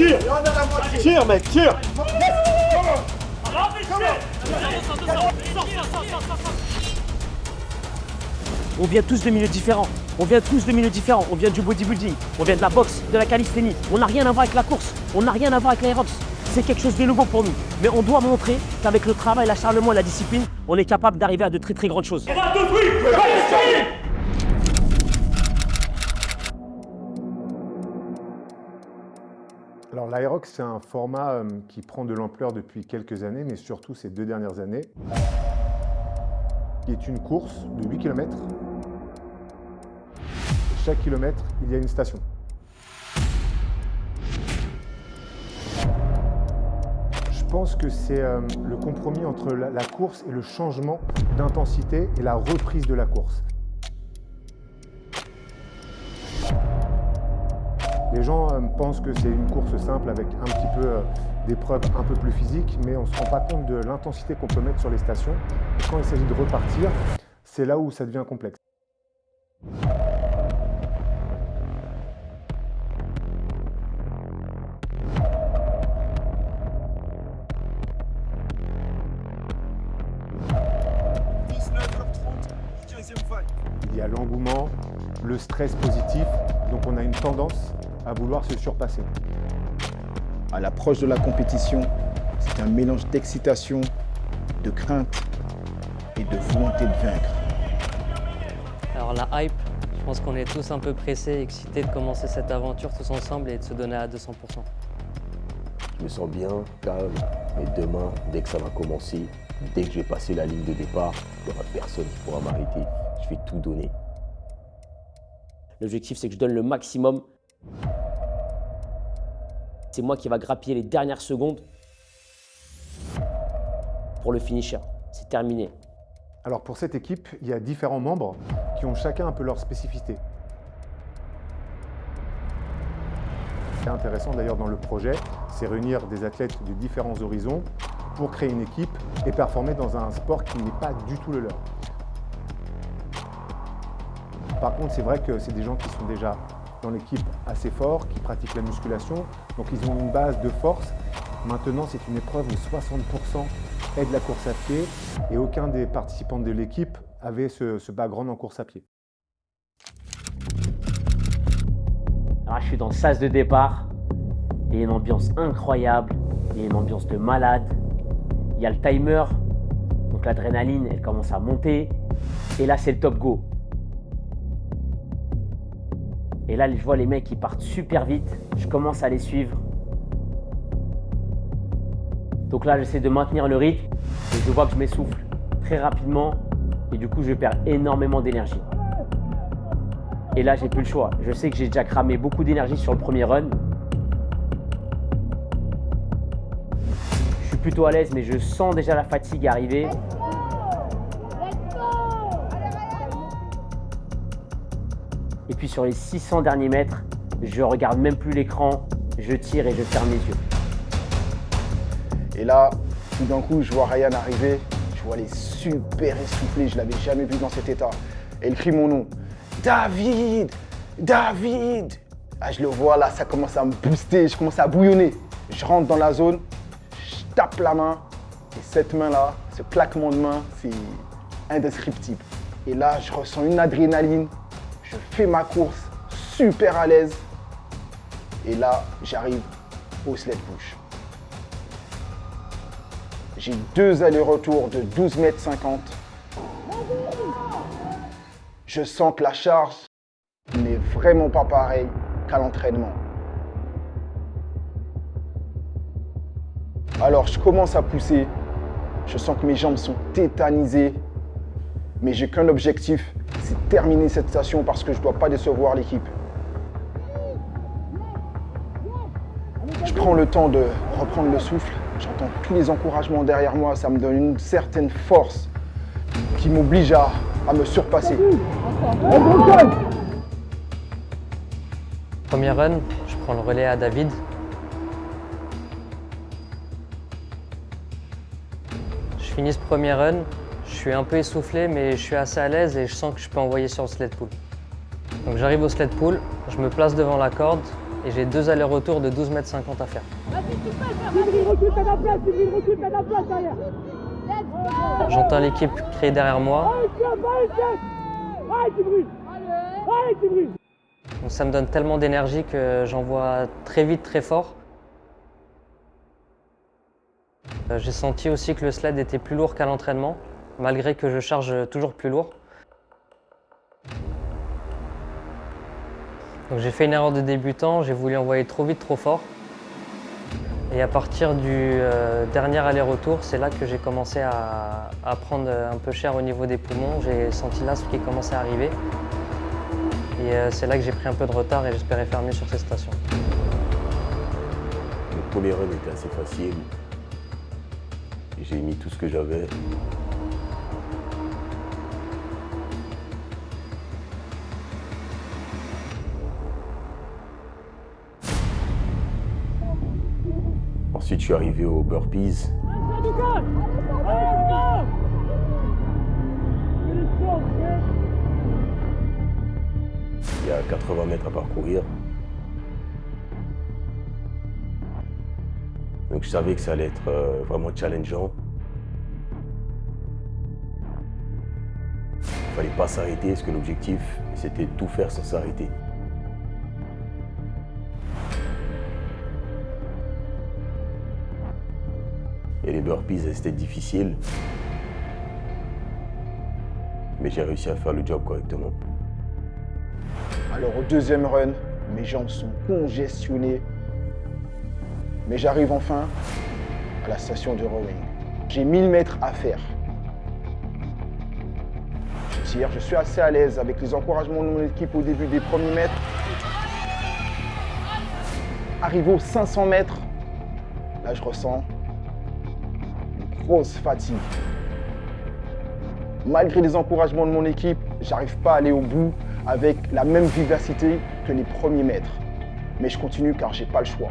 tire. Tire, mec, tire. On vient tous de milieux différents. On vient du bodybuilding, on vient de la boxe, de la calisthénie. On n'a rien à voir avec la course, on n'a rien à voir avec l'aérox. C'est quelque chose de nouveau pour nous. Mais on doit montrer qu'avec le travail, l'acharnement et la discipline, on est capable d'arriver à de très très grandes choses. Alors l'aérox, c'est un format qui prend de l'ampleur depuis quelques années, mais surtout ces 2 dernières années, qui est une course de 8 km. Chaque kilomètre, il y a une station. Je pense que c'est le compromis entre la course et le changement d'intensité et la reprise de la course. Les gens pensent que c'est une course simple avec un petit peu d'épreuves un peu plus physiques, mais on ne se rend pas compte de l'intensité qu'on peut mettre sur les stations. Et quand il s'agit de repartir, c'est là où ça devient complexe. Il y a l'engouement, le stress positif, donc on a une tendance à vouloir se surpasser. À l'approche de la compétition, c'est un mélange d'excitation, de crainte et de volonté de vaincre. Alors la hype, je pense qu'on est tous un peu pressés, excités de commencer cette aventure tous ensemble et de se donner à 200%. Je me sens bien, calme, mais demain, dès que ça va commencer, dès que je vais passer la ligne de départ, il n'y aura personne qui pourra m'arrêter. Je vais tout donner. L'objectif, c'est que je donne le maximum. C'est moi qui va grappiller les dernières secondes pour le finisher. C'est terminé. Alors pour cette équipe, il y a différents membres qui ont chacun un peu leur spécificité. Ce qui est intéressant d'ailleurs dans le projet, c'est réunir des athlètes de différents horizons pour créer une équipe et performer dans un sport qui n'est pas du tout le leur. Par contre, c'est vrai que c'est des gens qui sont déjà dans l'équipe assez forts, qui pratiquent la musculation, donc ils ont une base de force. Maintenant, c'est une épreuve où 60% est de la course à pied et aucun des participants de l'équipe avait ce background en course à pied. Alors, je suis dans le sas de départ. Il y a une ambiance incroyable, il y a une ambiance de malade. Il y a le timer, donc l'adrénaline, elle commence à monter. Et là, c'est le top go. Et là, je vois les mecs qui partent super vite. Je commence à les suivre. Donc là, j'essaie de maintenir le rythme. Et je vois que je m'essouffle très rapidement. Et du coup, je perds énormément d'énergie. Et là, j'ai plus le choix. Je sais que j'ai déjà cramé beaucoup d'énergie sur le premier run. Je suis plutôt à l'aise, mais je sens déjà la fatigue arriver. Et puis sur les 600 derniers mètres, je regarde même plus l'écran, je tire et je ferme les yeux. Et là, tout d'un coup, je vois Ryan arriver, je vois les super essoufflés, je ne l'avais jamais vu dans cet état. Et il crie mon nom. David! David! Ah, je le vois là, ça commence à me booster, je commence à bouillonner. Je rentre dans la zone, je tape la main, et cette main-là, ce claquement de main, c'est indescriptible. Et là, je ressens une adrénaline. Je fais ma course super à l'aise et là, j'arrive au sled push. J'ai 2 allers-retours de 12,50 m. Je sens que la charge n'est vraiment pas pareille qu'à l'entraînement. Alors, je commence à pousser. Je sens que mes jambes sont tétanisées. Mais j'ai qu'un objectif, c'est terminer cette station parce que je ne dois pas décevoir l'équipe. Je prends le temps de reprendre le souffle. J'entends tous les encouragements derrière moi. Ça me donne une certaine force qui m'oblige à me surpasser. Premier run, je prends le relais à David. Je finis ce premier run. Je suis un peu essoufflé, mais je suis assez à l'aise et je sens que je peux envoyer sur le sled pull. Donc j'arrive au sled pull, je me place devant la corde, et j'ai 2 allers-retours de 12,50 m à faire. J'entends l'équipe crier derrière moi. Donc ça me donne tellement d'énergie que j'envoie très vite, très fort. J'ai senti aussi que le sled était plus lourd qu'à l'entraînement, malgré que je charge toujours plus lourd. Donc j'ai fait une erreur de débutant, j'ai voulu envoyer trop vite, trop fort. Et à partir du dernier aller-retour, c'est là que j'ai commencé à prendre un peu cher au niveau des poumons. J'ai senti l'asthme qui commençait à arriver. Et c'est là que j'ai pris un peu de retard et j'espérais faire mieux sur ces stations. Le premier run était assez facile. J'ai mis tout ce que j'avais. Ensuite, je suis arrivé aux burpees. Il y a 80 mètres à parcourir. Donc je savais que ça allait être vraiment challengeant. Il ne fallait pas s'arrêter parce que l'objectif, c'était de tout faire sans s'arrêter. Et les burpees, c'était difficile. Mais j'ai réussi à faire le job correctement. Alors au deuxième run, mes jambes sont congestionnées. Mais j'arrive enfin à la station de rowing. J'ai 1000 mètres à faire. Je tire, je suis assez à l'aise avec les encouragements de mon équipe au début des premiers mètres. Arrivé aux 500 mètres, là je ressens une grosse fatigue. Malgré les encouragements de mon équipe, j'arrive pas à aller au bout avec la même vivacité que les premiers mètres. Mais je continue car j'ai pas le choix.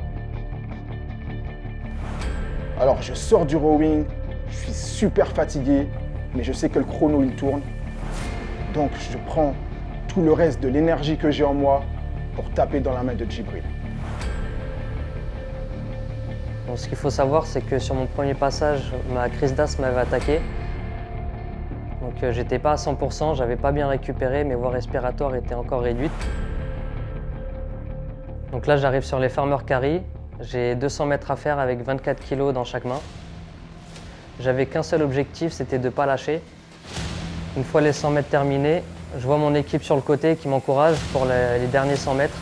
Alors je sors du rowing, je suis super fatigué, mais je sais que le chrono il tourne. Donc je prends tout le reste de l'énergie que j'ai en moi pour taper dans la main de Djibril. Donc, ce qu'il faut savoir, c'est que sur mon premier passage, ma crise d'asthme m'avait attaqué. Donc j'étais pas à 100%, j'avais pas bien récupéré, mes voies respiratoires étaient encore réduites. Donc là j'arrive sur les farmer carry, j'ai 200 mètres à faire avec 24 kg dans chaque main. J'avais qu'un seul objectif, c'était de ne pas lâcher. Une fois les 100 mètres terminés, je vois mon équipe sur le côté qui m'encourage pour les derniers 100 mètres.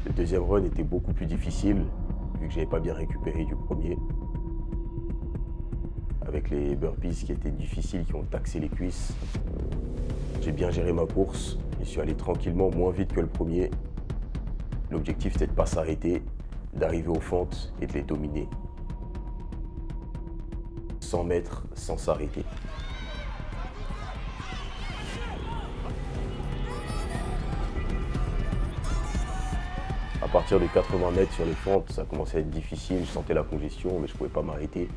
Le deuxième run était beaucoup plus difficile, vu que je n'avais pas bien récupéré du premier. Avec les burpees qui étaient difficiles, qui ont taxé les cuisses. J'ai bien géré ma course et je suis allé tranquillement, moins vite que le premier. L'objectif c'était de ne pas s'arrêter, d'arriver aux fentes et de les dominer. 100 mètres sans s'arrêter. À partir de 80 mètres sur les fentes, ça commençait à être difficile, je sentais la congestion, mais je ne pouvais pas m'arrêter.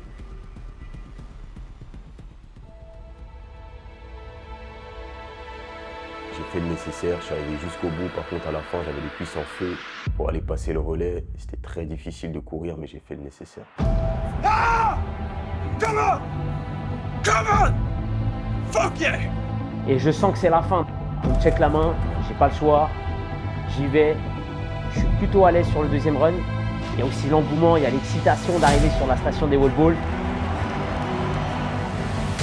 J'ai fait le nécessaire, je suis arrivé jusqu'au bout. Par contre, à la fin, j'avais les cuisses en feu pour aller passer le relais. C'était très difficile de courir, mais j'ai fait le nécessaire. Ah! Come on! Come on! Fuck yeah! Et je sens que c'est la fin. Donc check la main, j'ai pas le choix, j'y vais. Je suis plutôt à l'aise sur le deuxième run. Il y a aussi l'engouement, il y a l'excitation d'arriver sur la station des wall balls.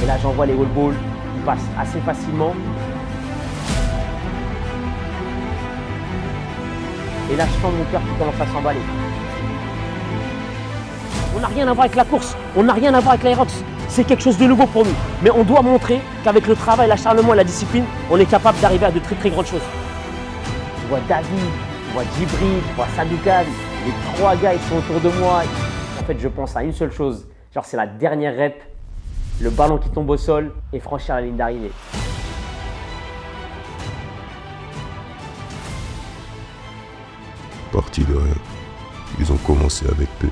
Et là j'envoie les wall balls, ils passent assez facilement. Et là je sens mon cœur qui commence à s'emballer. On n'a rien à voir avec la course, on n'a rien à voir avec l'Aerox. C'est quelque chose de nouveau pour nous. Mais on doit montrer qu'avec le travail, l'acharnement et la discipline, on est capable d'arriver à de très très grandes choses. Je vois David, je vois Djibril, je vois Sadoukan, les trois gars ils sont autour de moi. En fait je pense à une seule chose, genre c'est la dernière rep, le ballon qui tombe au sol et franchir la ligne d'arrivée. partis de rien. Ils ont commencé avec peu,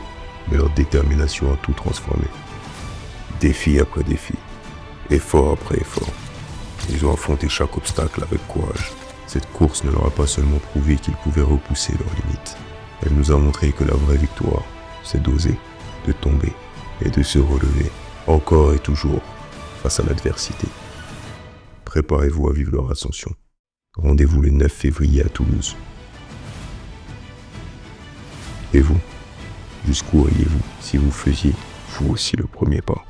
mais leur détermination a tout transformé. Défi après défi, effort après effort. Ils ont affronté chaque obstacle avec courage. Cette course ne leur a pas seulement prouvé qu'ils pouvaient repousser leurs limites. Elle nous a montré que la vraie victoire, c'est d'oser, de tomber et de se relever, encore et toujours, face à l'adversité. Préparez-vous à vivre leur ascension. Rendez-vous le 9 février à Toulouse. Et vous, jusqu'où iriez-vous si vous faisiez, vous aussi, le premier pas ?